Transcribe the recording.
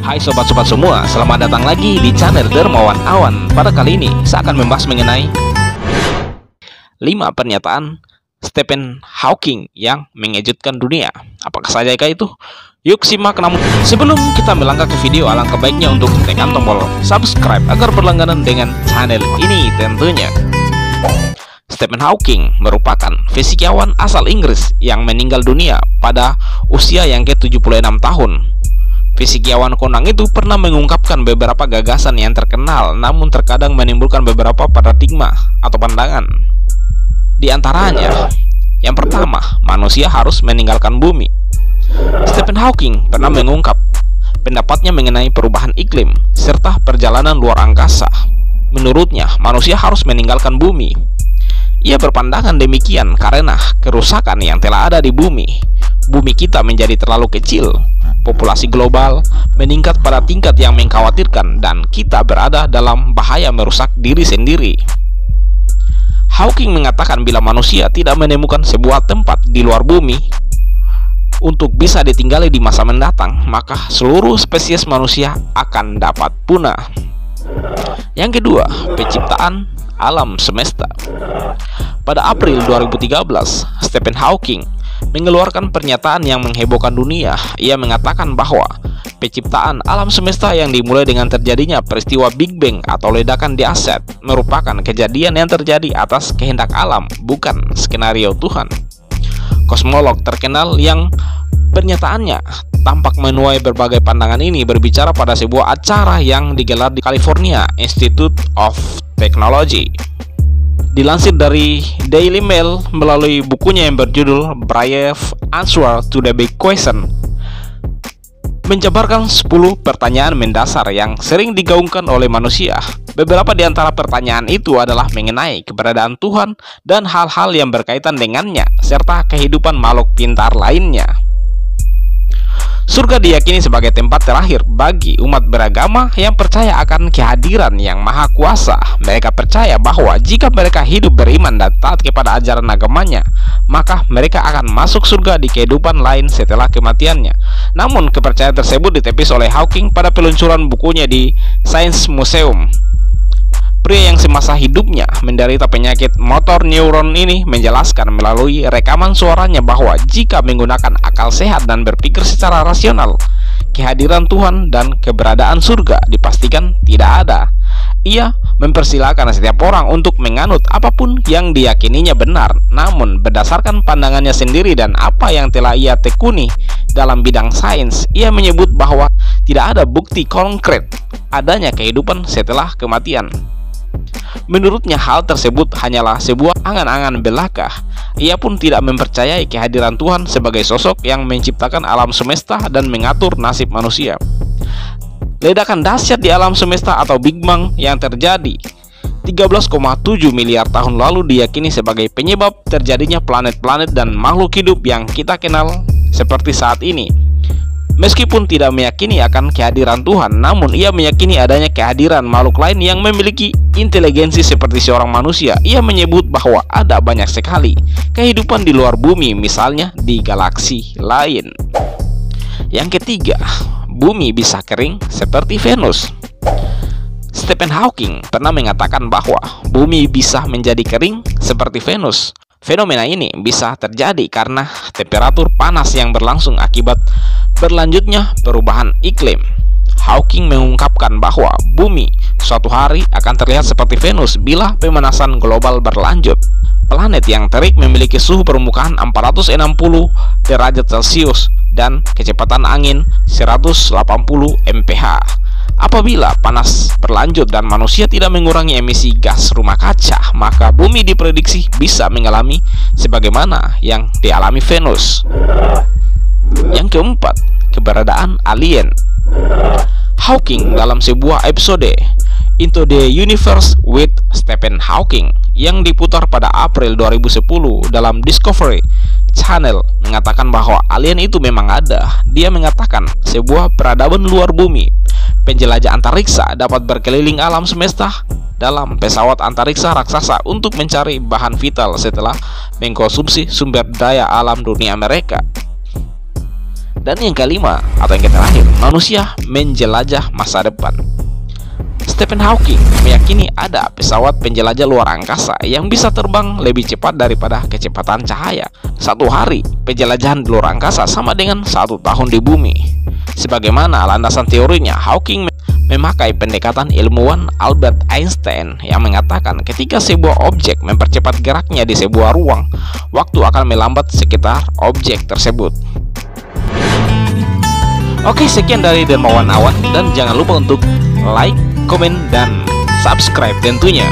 Hai sobat-sobat semua, selamat datang lagi di channel Dermawan Awan. Pada kali ini, saya akan membahas mengenai 5 pernyataan Stephen Hawking yang mengejutkan dunia. Apakah saja itu? Yuk simak. Namun sebelum kita melangkah ke video, alangkah baiknya untuk tekan tombol subscribe agar berlangganan dengan channel ini tentunya. Stephen Hawking merupakan fisikawan asal Inggris yang meninggal dunia pada usia yang ke-76 tahun. Fisikawan kondang itu pernah mengungkapkan beberapa gagasan yang terkenal, namun terkadang menimbulkan beberapa paradigma atau pandangan. Di antaranya, yang pertama, manusia harus meninggalkan bumi. Stephen Hawking pernah mengungkap pendapatnya mengenai perubahan iklim serta perjalanan luar angkasa. Menurutnya, manusia harus meninggalkan bumi. Ia berpandangan demikian karena kerusakan yang telah ada di bumi. Bumi kita menjadi terlalu kecil, populasi global meningkat pada tingkat yang mengkhawatirkan, dan kita berada dalam bahaya merusak diri sendiri. Hawking mengatakan bila manusia tidak menemukan sebuah tempat di luar bumi untuk bisa ditinggali di masa mendatang, maka seluruh spesies manusia akan dapat punah. Yang kedua, penciptaan alam semesta. Pada April 2013, Stephen Hawking mengeluarkan pernyataan yang menghebohkan dunia. Ia mengatakan bahwa penciptaan alam semesta yang dimulai dengan terjadinya peristiwa Big Bang atau ledakan di aset merupakan kejadian yang terjadi atas kehendak alam, bukan skenario Tuhan. Kosmolog terkenal yang pernyataannya tampak menuai berbagai pandangan ini berbicara pada sebuah acara yang digelar di California Institute of Technology. Dilansir dari Daily Mail melalui bukunya yang berjudul Brave Answer to the Big Question, menjabarkan 10 pertanyaan mendasar yang sering digaungkan oleh manusia. Beberapa di antara pertanyaan itu adalah mengenai keberadaan Tuhan dan hal-hal yang berkaitan dengannya, serta kehidupan makhluk pintar lainnya. Surga diyakini sebagai tempat terakhir bagi umat beragama yang percaya akan kehadiran yang maha kuasa. Mereka percaya bahwa jika mereka hidup beriman dan taat kepada ajaran agamanya, maka mereka akan masuk surga di kehidupan lain setelah kematiannya. Namun kepercayaan tersebut ditepis oleh Hawking pada peluncuran bukunya di Science Museum. Pria yang semasa hidupnya menderita penyakit motor neuron ini menjelaskan melalui rekaman suaranya bahwa jika menggunakan akal sehat dan berpikir secara rasional, kehadiran Tuhan dan keberadaan surga dipastikan tidak ada. Ia mempersilahkan setiap orang untuk menganut apapun yang diyakininya benar, namun berdasarkan pandangannya sendiri dan apa yang telah ia tekuni dalam bidang sains, ia menyebut bahwa tidak ada bukti konkret adanya kehidupan setelah kematian. Menurutnya hal tersebut hanyalah sebuah angan-angan belaka. Ia pun tidak mempercayai kehadiran Tuhan sebagai sosok yang menciptakan alam semesta dan mengatur nasib manusia. Ledakan dahsyat di alam semesta atau Big Bang yang terjadi 13,7 miliar tahun lalu diyakini sebagai penyebab terjadinya planet-planet dan makhluk hidup yang kita kenal seperti saat ini. Meskipun tidak meyakini akan kehadiran Tuhan, namun ia meyakini adanya kehadiran makhluk lain yang memiliki inteligensi seperti seorang manusia. Ia menyebut bahwa ada banyak sekali kehidupan di luar bumi, misalnya di galaksi lain. Yang ketiga, bumi bisa kering seperti Venus. Stephen Hawking pernah mengatakan bahwa bumi bisa menjadi kering seperti Venus. Fenomena ini bisa terjadi karena temperatur panas yang berlangsung akibat berlanjutnya perubahan iklim. Hawking mengungkapkan bahwa bumi suatu hari akan terlihat seperti Venus bila pemanasan global berlanjut. Planet yang terik memiliki suhu permukaan 460 derajat Celcius dan kecepatan angin 180 mph. Apabila panas berlanjut dan manusia tidak mengurangi emisi gas rumah kaca, maka bumi diprediksi bisa mengalami sebagaimana yang dialami Venus. Yang keempat, keberadaan alien. Hawking dalam sebuah episode Into the Universe with Stephen Hawking yang diputar pada April 2010 dalam Discovery Channel mengatakan bahwa alien itu memang ada. Dia mengatakan sebuah peradaban luar bumi, penjelajah antariksa dapat berkeliling alam semesta dalam pesawat antariksa raksasa untuk mencari bahan vital setelah mengkonsumsi sumber daya alam dunia mereka. Dan yang kelima atau yang terakhir, manusia menjelajah masa depan. Stephen Hawking meyakini ada pesawat penjelajah luar angkasa yang bisa terbang lebih cepat daripada kecepatan cahaya. Satu hari penjelajahan di luar angkasa sama dengan 1 tahun di bumi. Sebagaimana landasan teorinya, Hawking memakai pendekatan ilmuwan Albert Einstein yang mengatakan ketika sebuah objek mempercepat geraknya di sebuah ruang, waktu akan melambat sekitar objek tersebut. Oke, sekian dari Dermawan Awan, dan jangan lupa untuk like, komen, dan subscribe tentunya.